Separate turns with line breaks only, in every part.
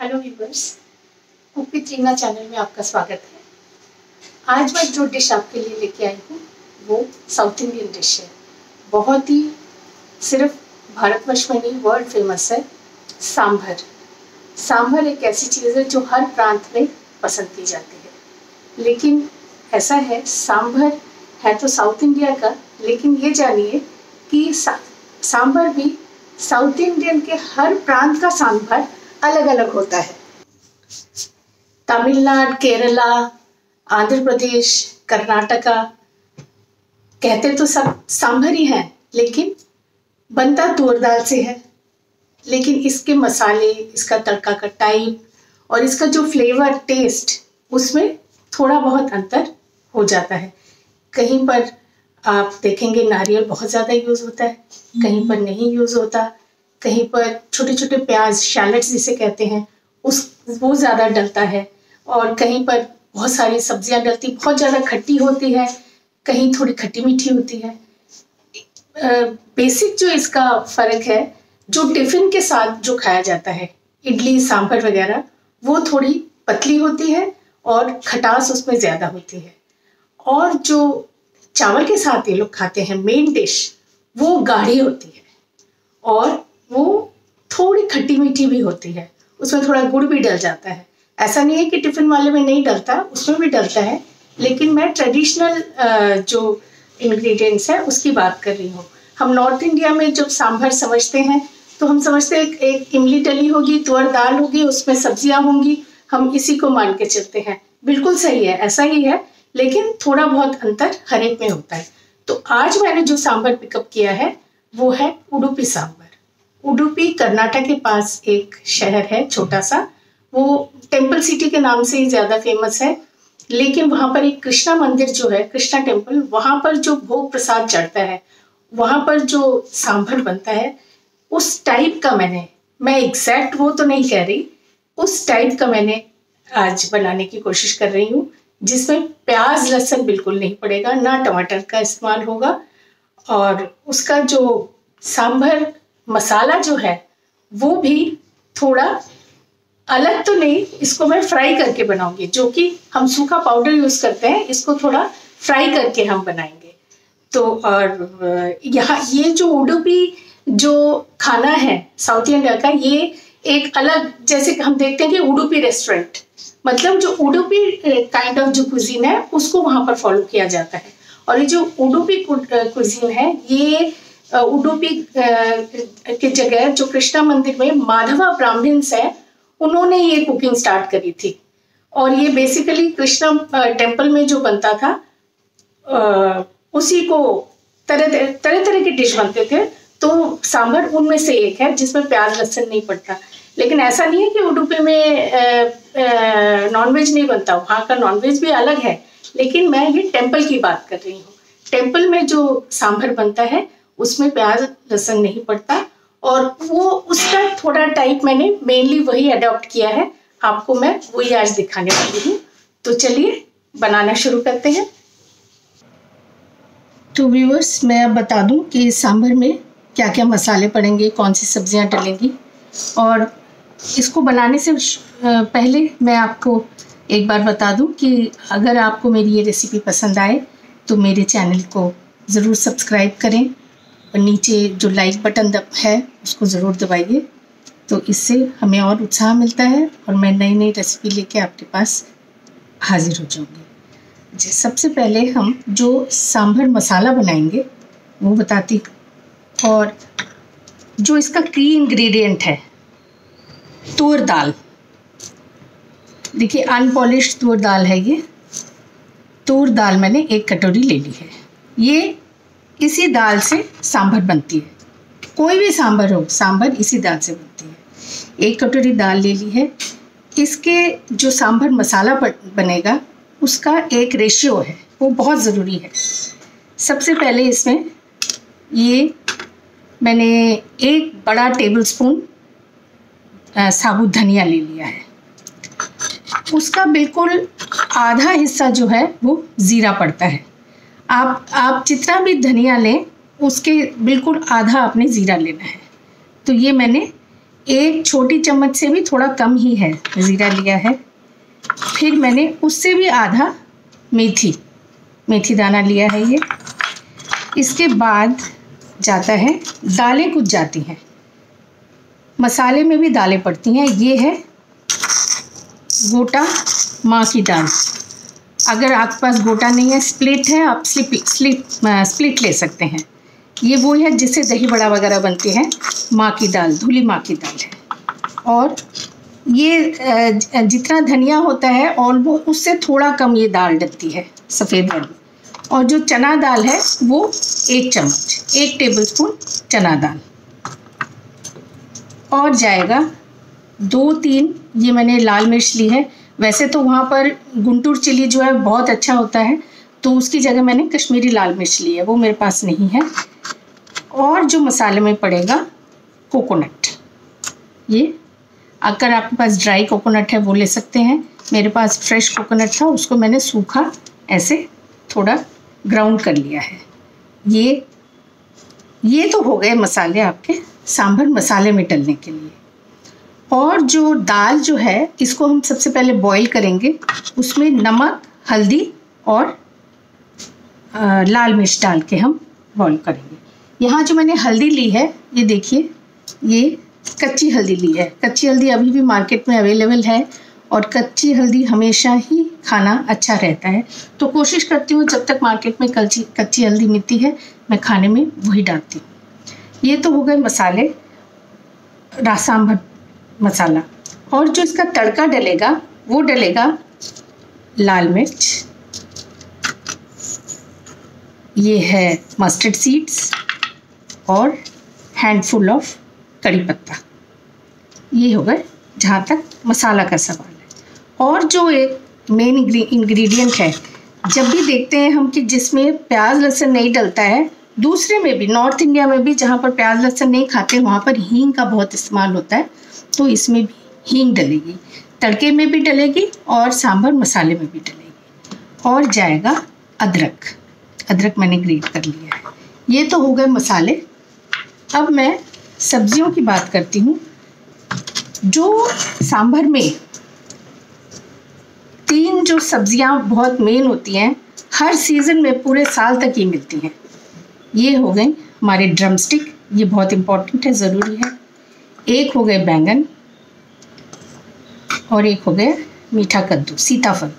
Hello viewers, cook with Reena channel में आपका स्वागत है। आज मैं जो डिश आपके लिए लेके आई हूँ वो साउथ इंडियन डिश है। बहुत ही सिर्फ भारतवर्ष में नहीं, वर्ल्ड फेमस है। सांभर। सांभर एक ऐसी चीज़ है जो हर प्रांत में पसंद की जाती है। लेकिन ऐसा है, सांभर है तो साउथ इंडिया का, लेकिन ये जानिए कि सांभर भी साउथ इंडियन के हर प्रांत का सांभर अलग अलग होता है। तमिलनाडु, केरला, आंध्र प्रदेश, कर्नाटका, कहते तो सब सांभर ही है, लेकिन बनता तुअर दाल से है। लेकिन इसके मसाले, इसका तड़का का टाइप और इसका जो फ्लेवर, टेस्ट, उसमें थोड़ा बहुत अंतर हो जाता है। कहीं पर आप देखेंगे नारियल बहुत ज़्यादा यूज़ होता है, कहीं पर नहीं यूज़ होता, कहीं पर छोटे छोटे प्याज, शैलेट्स जिसे कहते हैं, वो ज़्यादा डलता है, और कहीं पर बहुत सारी सब्जियां डलती, बहुत ज़्यादा खट्टी होती है, कहीं थोड़ी खट्टी मीठी होती है। बेसिक जो इसका फ़र्क है, जो टिफ़िन के साथ जो खाया जाता है, इडली सांभर वगैरह, वो थोड़ी पतली होती है और खटास उसमें ज़्यादा होती है। और जो चावल के साथ ये लोग खाते हैं मेन डिश, वो गाढ़ी होती है और वो थोड़ी खट्टी मीठी भी होती है। उसमें थोड़ा गुड़ भी डल जाता है। ऐसा नहीं है कि टिफ़िन वाले में नहीं डलता, उसमें भी डलता है, लेकिन मैं ट्रेडिशनल जो इंग्रेडिएंट्स है उसकी बात कर रही हूँ। हम नॉर्थ इंडिया में जब सांभर समझते हैं तो हम समझते हैं एक इमली डली होगी, तुअर दाल होगी, उसमें सब्जियाँ होंगी, हम इसी को मान के चलते हैं। बिल्कुल सही है, ऐसा ही है, लेकिन थोड़ा बहुत अंतर हर एक में होता है। तो आज मैंने जो सांभर पिकअप किया है वो है उडुपी सांभर। उडुपी कर्नाटक के पास एक शहर है छोटा सा, वो टेम्पल सिटी के नाम से ही ज़्यादा फेमस है। लेकिन वहाँ पर एक कृष्णा मंदिर जो है, कृष्णा टेम्पल, वहाँ पर जो भोग प्रसाद चढ़ता है, वहाँ पर जो सांभर बनता है, उस टाइप का मैं एग्जैक्ट वो तो नहीं कह रही, उस टाइप का मैंने आज बनाने की कोशिश कर रही हूँ, जिसमें प्याज लहसुन बिल्कुल नहीं पड़ेगा, ना टमाटर का इस्तेमाल होगा। और उसका जो सांभर मसाला जो है वो भी थोड़ा अलग तो नहीं, इसको मैं फ्राई करके बनाऊंगी। जो कि हम सूखा पाउडर यूज़ करते हैं, इसको थोड़ा फ्राई करके हम बनाएंगे। तो और यहाँ ये जो उडुपी जो खाना है साउथ इंडिया का, ये एक अलग, जैसे हम देखते हैं कि उडुपी रेस्टोरेंट, मतलब जो उडुपी काइंड ऑफ जो कुजीन है उसको वहाँ पर फॉलो किया जाता है। और ये जो उडुपी कुजीन है, ये उडुपी की जगह जो कृष्णा मंदिर में माधवा ब्राह्मण्स है, उन्होंने ये कुकिंग स्टार्ट करी थी। और ये बेसिकली कृष्णा टेम्पल में जो बनता था, उसी को तरह तरह के डिश बनते थे। तो सांभर उनमें से एक है जिसमें प्याज लहसुन नहीं पड़ता। लेकिन ऐसा नहीं है कि उडुपी में नॉनवेज नहीं बनता, वहाँ का नॉनवेज भी अलग है। लेकिन मैं ये टेम्पल की बात कर रही हूँ। टेम्पल में जो सांभर बनता है उसमें प्याज लहसुन नहीं पड़ता, और वो उसका थोड़ा टाइप मैंने मेनली वही अडॉप्ट किया है। आपको मैं वही आज दिखाने वाली हूँ। तो चलिए बनाना शुरू करते हैं। तो व्यूअर्स, मैं अब बता दूं कि सांभर में क्या क्या मसाले पड़ेंगे, कौन सी सब्जियां डलेंगी। और इसको बनाने से पहले मैं आपको एक बार बता दूं कि अगर आपको मेरी ये रेसिपी पसंद आए तो मेरे चैनल को ज़रूर सब्सक्राइब करें, और नीचे जो लाइक बटन है उसको ज़रूर दबाइए। तो इससे हमें और उत्साह मिलता है और मैं नई नई रेसिपी लेके आपके पास हाजिर हो जाऊँगी। सबसे पहले हम जो सांभर मसाला बनाएंगे वो बताती हूँ। और जो इसका की इंग्रेडिएंट है, तुअर दाल। देखिए, अनपॉलिश्ड तुअर दाल है ये। तुअर दाल मैंने 1 कटोरी ले ली है। ये इसी दाल से सांभर बनती है। कोई भी सांभर हो, सांभर इसी दाल से बनती है। 1 कटोरी दाल ले ली है। इसके जो सांभर मसाला बनेगा उसका एक रेशियो है, वो बहुत ज़रूरी है। सबसे पहले इसमें ये मैंने 1 बड़ा टेबलस्पून साबुत धनिया ले लिया है। उसका बिल्कुल आधा हिस्सा जो है वो ज़ीरा पड़ता है। आप जितना भी धनिया लें उसके बिल्कुल आधा आपने ज़ीरा लेना है। तो ये मैंने एक छोटी चम्मच से भी थोड़ा कम ही है ज़ीरा लिया है। फिर मैंने उससे भी आधा मेथी दाना लिया है ये। इसके बाद जाता है, दालें कुछ जाती हैं, मसाले में भी दालें पड़ती हैं। ये है गोटा माँ की दाल। अगर आपके पास गोटा नहीं है, स्प्लिट है, आप स्प्लिट ले सकते हैं। ये वो है जिससे दही बड़ा वगैरह बनते हैं, माँ की दाल, धुली माँ की दाल है। और ये जितना धनिया होता है और वो उससे थोड़ा कम ये दाल डलती है, सफ़ेद वाली। और जो चना दाल है वो 1 चम्मच, 1 टेबलस्पून चना दाल। और जाएगा 2-3 ये मैंने लाल मिर्च ली है। वैसे तो वहाँ पर गुंटूर चिली जो है बहुत अच्छा होता है, तो उसकी जगह मैंने कश्मीरी लाल मिर्च ली है, वो मेरे पास नहीं है। और जो मसाले में पड़ेगा कोकोनट, ये अगर आपके पास ड्राई कोकोनट है वो ले सकते हैं। मेरे पास फ्रेश कोकोनट था, उसको मैंने सूखा ऐसे थोड़ा ग्राउंड कर लिया है। ये तो हो गए मसाले आपके सांभर मसाले में डलने के लिए। और जो दाल जो है इसको हम सबसे पहले बॉईल करेंगे। उसमें नमक, हल्दी और लाल मिर्च डाल के हम बॉईल करेंगे। यहाँ जो मैंने हल्दी ली है, ये देखिए, ये कच्ची हल्दी ली है। कच्ची हल्दी अभी भी मार्केट में अवेलेबल है और कच्ची हल्दी हमेशा ही खाना अच्छा रहता है। तो कोशिश करती हूँ जब तक मार्केट में कच्ची हल्दी मिलती है मैं खाने में वही डालती हूँ। ये तो हो गए मसाले, सांभर मसाला। और जो इसका तड़का डलेगा वो डलेगा लाल मिर्च, ये है मस्टर्ड सीड्स और हैंडफुल ऑफ कड़ी पत्ता। ये हो गए जहाँ तक मसाला का सवाल है। और जो एक मेन इंग्रेडिएंट है, जब भी देखते हैं हम कि जिसमें प्याज लहसुन नहीं डलता है, दूसरे में भी नॉर्थ इंडिया में भी जहाँ पर प्याज लहसुन नहीं खाते वहाँ पर हींग का बहुत इस्तेमाल होता है, तो इसमें भी हींग डलेगी, तड़के में भी डलेगी और सांभर मसाले में भी डलेगी। और जाएगा अदरक मैंने ग्रेट कर लिया है। ये तो हो गए मसाले। अब मैं सब्जियों की बात करती हूँ। जो सांभर में 3 जो सब्जियां बहुत मेन होती हैं, हर सीज़न में पूरे साल तक ये मिलती हैं। ये हो गए हमारे ड्रमस्टिक, ये बहुत इम्पोर्टेंट है, ज़रूरी है। एक हो गए बैंगन और एक हो गए मीठा कद्दू, सीताफल।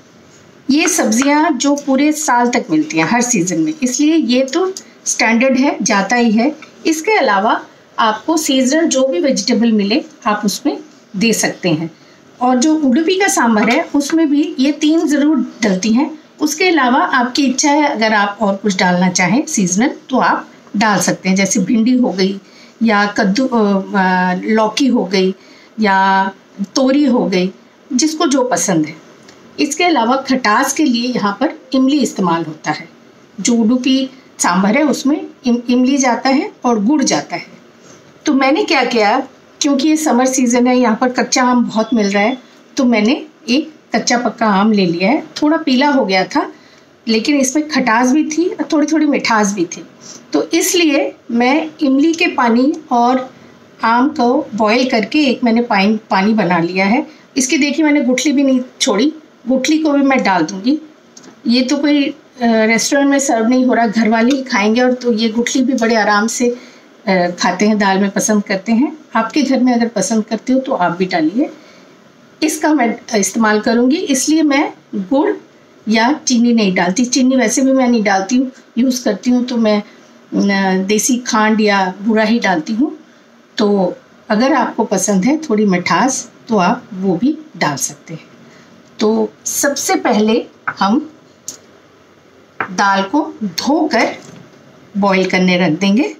ये सब्जियां जो पूरे साल तक मिलती हैं हर सीज़न में, इसलिए ये तो स्टैंडर्ड है, जाता ही है। इसके अलावा आपको सीजनल जो भी वेजिटेबल मिले आप उसमें दे सकते हैं। और जो उडुपी का सांभर है उसमें भी ये 3 ज़रूर डलती हैं। उसके अलावा आपकी इच्छा है, अगर आप और कुछ डालना चाहें सीजनल तो आप डाल सकते हैं, जैसे भिंडी हो गई या कद्दू, लौकी हो गई या तोरी हो गई, जिसको जो पसंद है। इसके अलावा खटास के लिए यहाँ पर इमली इस्तेमाल होता है। जो उडुपी सांभर है उसमें इमली जाता है और गुड़ जाता है। तो मैंने क्या किया, क्योंकि ये समर सीज़न है, यहाँ पर कच्चा आम बहुत मिल रहा है, तो मैंने एक कच्चा पक्का आम ले लिया है। थोड़ा पीला हो गया था, लेकिन इसमें खटास भी थी और थोड़ी थोड़ी मिठास भी थी। तो इसलिए मैं इमली के पानी और आम को बॉईल करके एक मैंने पानी बना लिया है। इसकी देखिए मैंने गुठली भी नहीं छोड़ी, गुठली को भी मैं डाल दूँगी। ये तो कोई रेस्टोरेंट में सर्व नहीं हो रहा, घर वाले ही खाएंगे। और तो ये गुठली भी बड़े आराम से खाते हैं, दाल में पसंद करते हैं। आपके घर में अगर पसंद करते हो तो आप भी डालिए। इसका मैं इस्तेमाल करूँगी, इसलिए मैं गुड़ या चीनी नहीं डालती। चीनी वैसे भी मैं नहीं डालती हूँ, यूज़ करती हूँ तो मैं देसी खांड या बूरा ही डालती हूँ। तो अगर आपको पसंद है थोड़ी मिठास तो आप वो भी डाल सकते हैं। तो सबसे पहले हम दाल को धोकर बॉईल करने रख देंगे।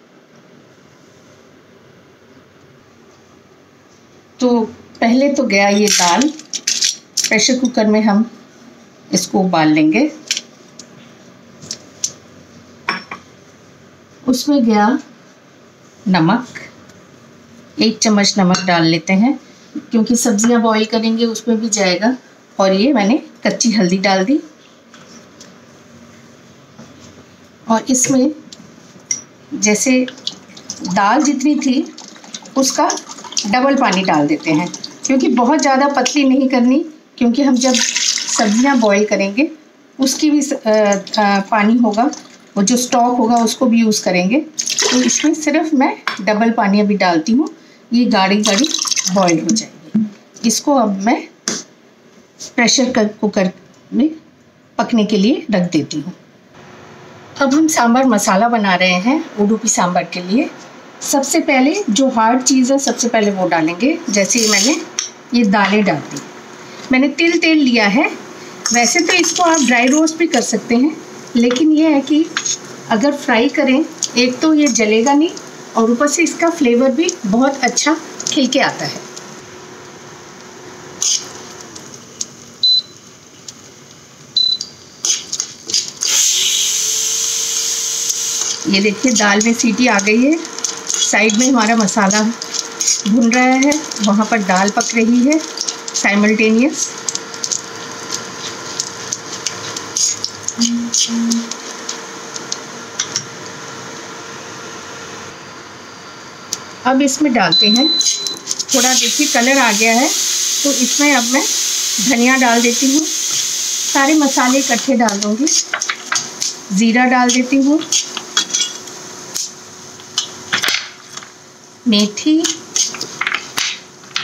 तो पहले तो गया ये दाल, प्रेशर कुकर में हम इसको उबाल लेंगे। उसमें गया नमक, 1 चम्मच नमक डाल लेते हैं, क्योंकि सब्जियां बॉईल करेंगे उसमें भी जाएगा। और ये मैंने कच्ची हल्दी डाल दी। और इसमें जैसे दाल जितनी थी उसका डबल पानी डाल देते हैं, क्योंकि बहुत ज़्यादा पतली नहीं करनी, क्योंकि हम जब सब्जियां बॉईल करेंगे उसकी भी पानी होगा, वो जो स्टॉक होगा उसको भी यूज़ करेंगे। तो इसमें सिर्फ मैं डबल पानी अभी डालती हूँ, ये गाढ़ी गाढ़ी बॉईल हो जाएगी। इसको अब मैं प्रेशर कुकर में पकने के लिए रख देती हूँ। अब हम सांभर मसाला बना रहे हैं उडुपी सांभर के लिए। सबसे पहले जो हार्ड चीज़ है सबसे पहले वो डालेंगे। जैसे मैंने ये दालें डाल दी, मैंने तेल लिया है। वैसे तो इसको आप ड्राई रोस्ट भी कर सकते हैं, लेकिन ये है कि अगर फ्राई करें एक तो ये जलेगा नहीं और ऊपर से इसका फ्लेवर भी बहुत अच्छा खिल के आता है। ये देखिए दाल में सीटी आ गई है, साइड में हमारा मसाला भुन रहा है, वहाँ पर दाल पक रही है साइमल्टेनियस। अब इसमें डालते हैं, थोड़ा देखिए कलर आ गया है, तो इसमें अब मैं धनिया डाल देती हूँ। सारे मसाले इकट्ठे डाल दूँगी। ज़ीरा डाल देती हूँ, मेथी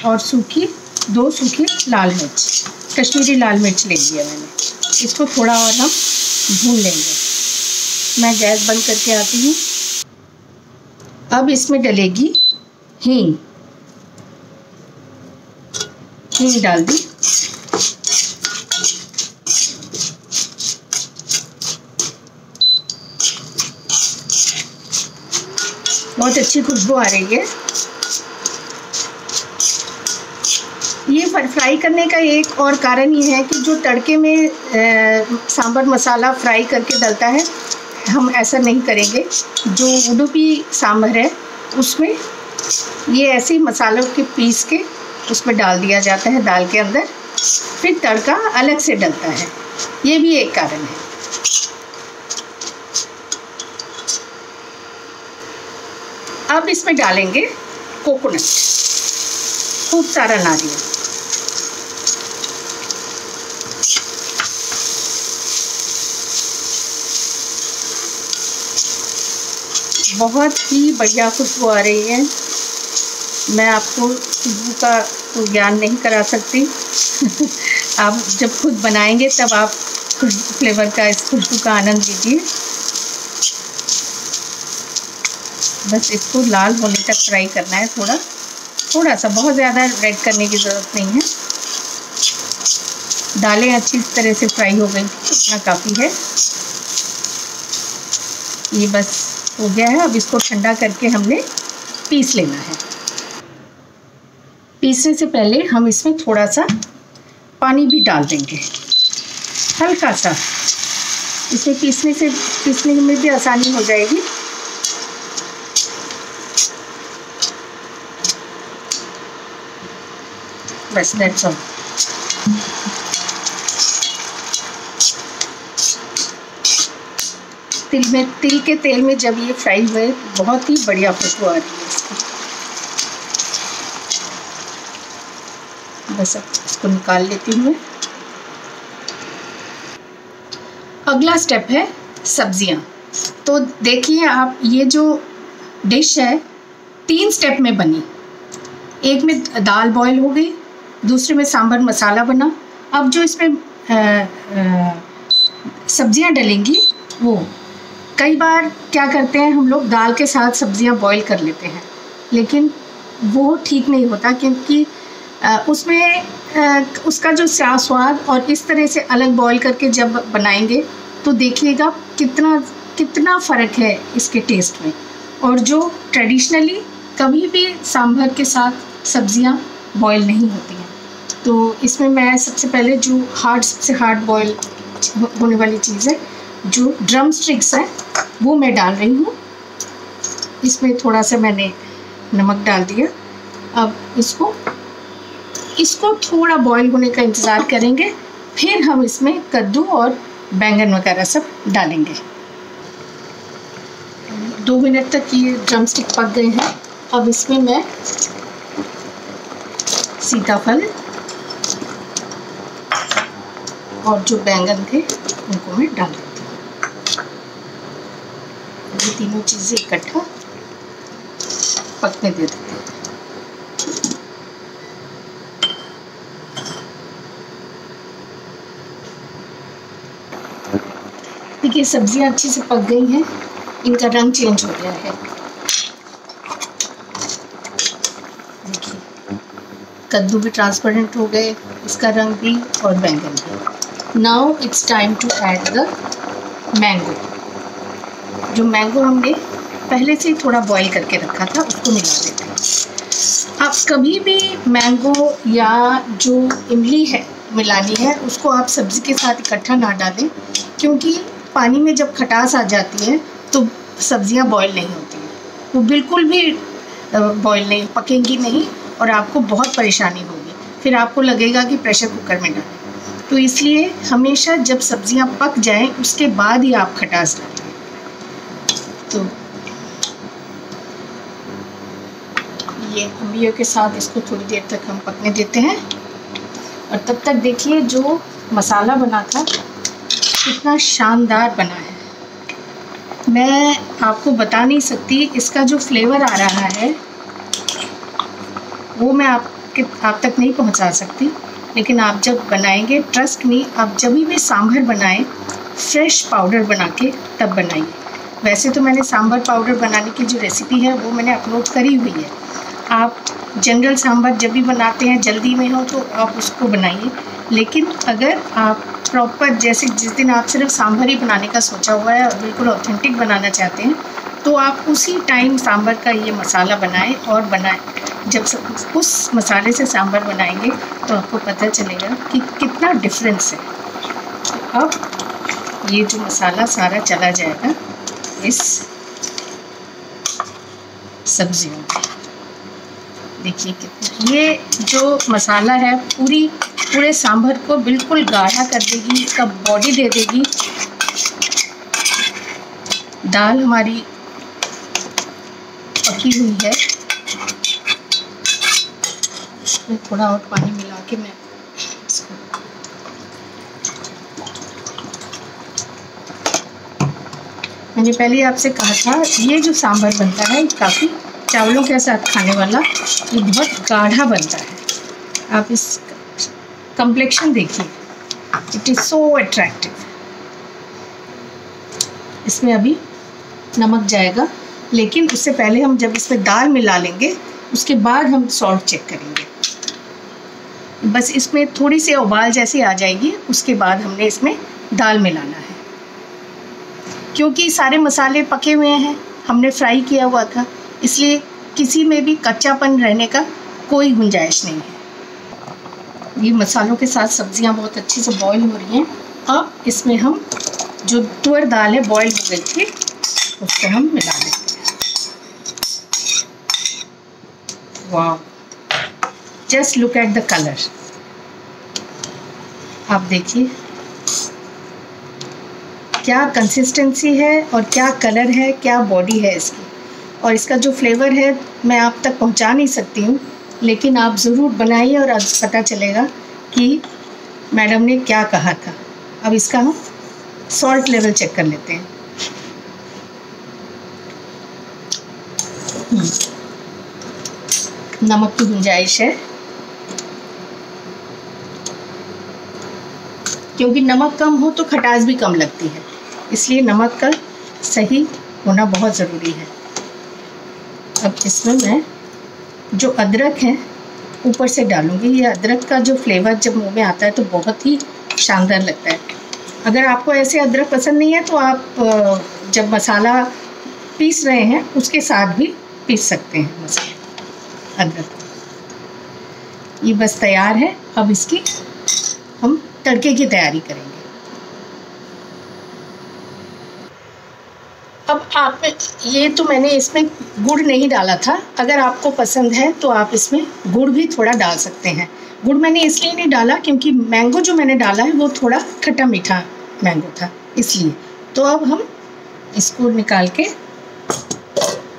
और दो सूखी लाल मिर्च, कश्मीरी लाल मिर्च ले लिया मैंने। इसको थोड़ा और हम भून लेंगे। मैं गैस बंद करके आती हूँ। अब इसमें डलेगी हींग डाल दी। बहुत अच्छी खुशबू आ रही है। ये फ्राई करने का एक और कारण ये है कि जो तड़के में सांभर मसाला फ्राई करके डलता है, हम ऐसा नहीं करेंगे। जो उडुपी सांभर है उसमें ये ऐसे मसालों के पीस के उसमें डाल दिया जाता है दाल के अंदर, फिर तड़का अलग से डलता है। ये भी एक कारण है। अब इसमें डालेंगे कोकोनट, खूब सारा नारियल। बहुत ही बढ़िया खुशबू आ रही है। मैं आपको खुशबू का तो ज्ञान नहीं करा सकती आप जब खुद बनाएंगे तब आप फ्लेवर का, इस खुशबू का आनंद लीजिए। बस इसको लाल होने तक फ्राई करना है, थोड़ा सा, बहुत ज़्यादा रेड करने की ज़रूरत नहीं है। दालें अच्छी तरह से फ्राई हो गई, इतना काफ़ी है। ये बस हो गया है। अब इसको ठंडा करके हमने पीस लेना है। पीसने से पहले हम इसमें थोड़ा सा पानी भी डाल देंगे, हल्का सा। इसे पीसने में भी आसानी हो जाएगी। बस दैट्स ऑल। तिल के तेल में जब ये फ्राई हुए, बहुत ही बढ़िया खुशबू आ रही है इसकी। बस अब इसको निकाल लेती हूँ मैं। अगला स्टेप है सब्जियाँ। तो देखिए आप, ये जो डिश है 3 स्टेप में बनी। एक में दाल बॉईल हो गई, दूसरे में सांभर मसाला बना। अब जो इसमें सब्जियां डलेंगी, वो कई बार क्या करते हैं हम लोग, दाल के साथ सब्जियां बॉईल कर लेते हैं, लेकिन वो ठीक नहीं होता, क्योंकि उसमें उसका जो स्वाद, और इस तरह से अलग बॉईल करके जब बनाएंगे तो देखिएगा कितना फ़र्क है इसके टेस्ट में। और जो ट्रेडिशनली कभी भी सांभर के साथ सब्जियां बॉईल नहीं होती हैं। तो इसमें मैं सबसे पहले जो सबसे हार्ड बॉईल होने वाली चीज़ है, जो ड्रम स्टिक्स है, वो मैं डाल रही हूँ। इसमें थोड़ा सा मैंने नमक डाल दिया। अब इसको थोड़ा बॉईल होने का इंतज़ार करेंगे, फिर हम इसमें कद्दू और बैंगन वगैरह सब डालेंगे। 2 मिनट तक ये ड्रम स्टिक पक गए हैं। अब इसमें मैं सीताफल और जो बैंगन थे उनको मैं डाल देती हूँ। ये तीनों चीज़ें इकट्ठा पकने दे देते हैं। देखिए सब्जियां अच्छे से पक गई हैं, इनका रंग चेंज हो गया है। देखिए कद्दू भी ट्रांसपेरेंट हो गए, इसका रंग भी, और बैंगन भी। Now it's time to add the mango. जो मैंगो हमने पहले से ही थोड़ा बॉईल करके रखा था उसको मिला देते हैं। आप कभी भी मैंगो या जो इमली है मिलानी है उसको आप सब्ज़ी के साथ इकट्ठा ना डालें, क्योंकि पानी में जब खटास आ जाती है तो सब्जियां बॉईल नहीं होती हैं, वो बिल्कुल भी बॉईल नहीं पकेंगी नहीं और आपको बहुत परेशानी होगी। फिर आपको लगेगा कि प्रेशर कुकर में डालें। तो इसलिए हमेशा जब सब्जियां पक जाएं उसके बाद ही आप खटास डालें। तो ये अम्बियों के साथ इसको थोड़ी देर तक हम पकने देते हैं। और तब तक देखिए जो मसाला बना था कितना शानदार बना है। मैं आपको बता नहीं सकती, इसका जो फ्लेवर आ रहा है वो मैं आप तक नहीं पहुंचा सकती, लेकिन आप जब बनाएंगे, ट्रस्ट मी, आप जब भी सांभर बनाएं फ्रेश पाउडर बना के तब बनाइए। वैसे तो मैंने सांभर पाउडर बनाने की जो रेसिपी है वो मैंने अपलोड करी हुई है। आप जनरल सांभर जब भी बनाते हैं जल्दी में हो तो आप उसको बनाइए, लेकिन अगर आप प्रॉपर, जैसे जिस दिन आप सिर्फ सांभर ही बनाने का सोचा हुआ है और बिल्कुल ऑथेंटिक बनाना चाहते हैं, तो आप उसी टाइम सांभर का ये मसाला बनाएं और बनाएं। जब उस मसाले से सांभर बनाएंगे तो आपको पता चलेगा कि कितना डिफरेंस है। तो अब ये जो मसाला सारा चला जाएगा इस सब्जियों में। देखिए कितना ये जो मसाला है पूरे सांभर को बिल्कुल गाढ़ा कर देगी, इसका बॉडी दे देगी। दाल हमारी पकी हुई है, इसमें थोड़ा और पानी मिला के मैं इसको मैंने पहले आपसे कहा था ये जो सांभर बनता है काफ़ी चावलों के साथ खाने वाला, ये बहुत गाढ़ा बनता है। आप इस कम्प्लेक्शन देखिए, इट इज़ सो अट्रैक्टिव। इसमें अभी नमक जाएगा, लेकिन उससे पहले हम जब इसमें दाल मिला लेंगे उसके बाद हम सॉल्ट चेक करेंगे। बस इसमें थोड़ी सी उबाल जैसी आ जाएगी, उसके बाद हमने इसमें दाल मिलाना है। क्योंकि सारे मसाले पके हुए हैं, हमने फ्राई किया हुआ था, इसलिए किसी में भी कच्चापन रहने का कोई गुंजाइश नहीं है। ये मसालों के साथ सब्जियां बहुत अच्छे से बॉईल हो रही हैं। अब इसमें हम जो तुअर दाल है बॉईल हो गई थी उसको हम मिला देते हैं। वाह, just look at the colour. आप देखिए क्या कंसिस्टेंसी है और क्या कलर है, क्या बॉडी है इसकी। और इसका जो फ्लेवर है मैं आप तक पहुंचा नहीं सकती हूँ, लेकिन आप ज़रूर बनाइए और आज पता चलेगा कि मैडम ने क्या कहा था। अब इसका हम सॉल्ट लेवल चेक कर लेते हैं। नमक की गुंजाइश है, क्योंकि नमक कम हो तो खटास भी कम लगती है, इसलिए नमक का सही होना बहुत ज़रूरी है। अब इसमें मैं जो अदरक है ऊपर से डालूंगी। ये अदरक का जो फ्लेवर जब मुंह में आता है तो बहुत ही शानदार लगता है। अगर आपको ऐसे अदरक पसंद नहीं है तो आप जब मसाला पीस रहे हैं उसके साथ भी पीस सकते हैं मसाला अदरक। ये बस तैयार है। अब इसकी हम तड़के की तैयारी करेंगे। अब आप ये तो मैंने इसमें गुड़ नहीं डाला था, अगर आपको पसंद है तो आप इसमें गुड़ भी थोड़ा डाल सकते हैं। गुड़ मैंने इसलिए नहीं डाला क्योंकि मैंगो जो मैंने डाला है वो थोड़ा खट्टा मीठा मैंगो था, इसलिए। तो अब हम इसको निकाल के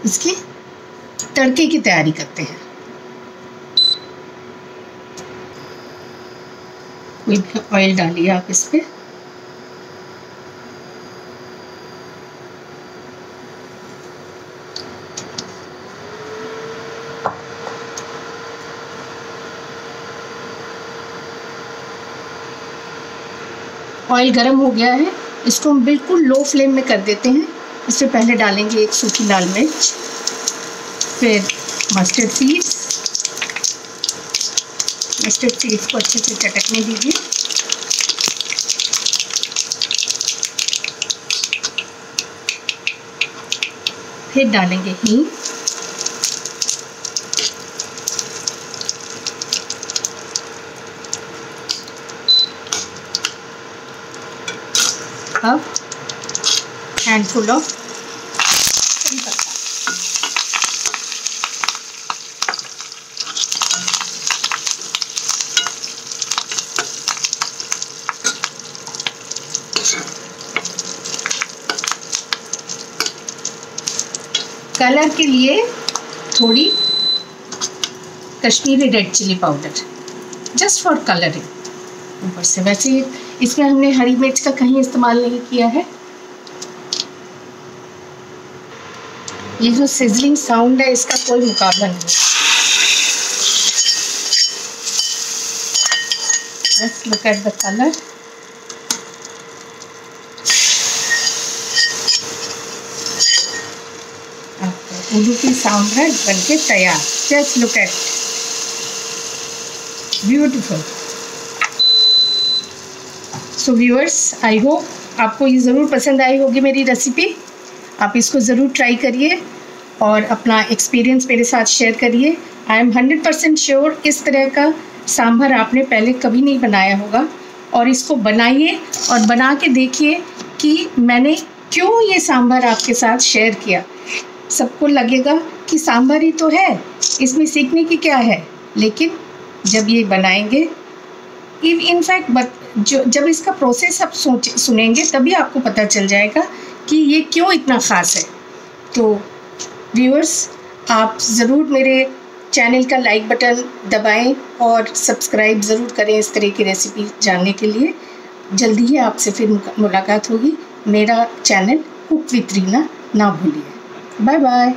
इसकी तड़के की तैयारी करते हैं। कोई भी ऑयल डालिए आप इस पे। ऑयल गरम हो गया है, इसको हम बिल्कुल लो फ्लेम में कर देते हैं। इससे पहले डालेंगे एक सूखी लाल मिर्च, फिर मस्टर्ड सीड्स। मस्टर्ड सीड्स को अच्छे से चटकने दीजिए। फिर डालेंगे हींग, अब हैंडफुल ऑफ करी पत्ता। कलर के लिए थोड़ी Kashmiri red chilli powder, just for colouring ऊपर से। वैसे इसमें हमने हरी मिर्च का कहीं इस्तेमाल नहीं किया है। ये जो सिजलिंग साउंड है इसका कोई मुकाबला नहीं। Let's look at the color. Urdu की साउंड है बनके तैयार। Just look at beautiful. So viewers, I hope आपको ये ज़रूर पसंद आई होगी मेरी रेसिपी। आप इसको ज़रूर ट्राई करिए और अपना एक्सपीरियंस मेरे साथ शेयर करिए। आई एम 100% श्योर इस तरह का सांभर आपने पहले कभी नहीं बनाया होगा, और इसको बनाइए और बना के देखिए कि मैंने क्यों ये सांभर आपके साथ शेयर किया। सबको लगेगा कि सांभर ही तो है, इसमें सीखने की क्या है, लेकिन जब ये बनाएंगे, इनफैक्ट जब इसका प्रोसेस आप सुनेंगे तभी आपको पता चल जाएगा कि ये क्यों इतना ख़ास है। तो व्यूअर्स, आप ज़रूर मेरे चैनल का लाइक बटन दबाएं और सब्सक्राइब ज़रूर करें इस तरह की रेसिपी जानने के लिए। जल्दी ही आपसे फिर मुलाकात होगी। मेरा चैनल कुक विद रीना ना भूलिए। Bye bye.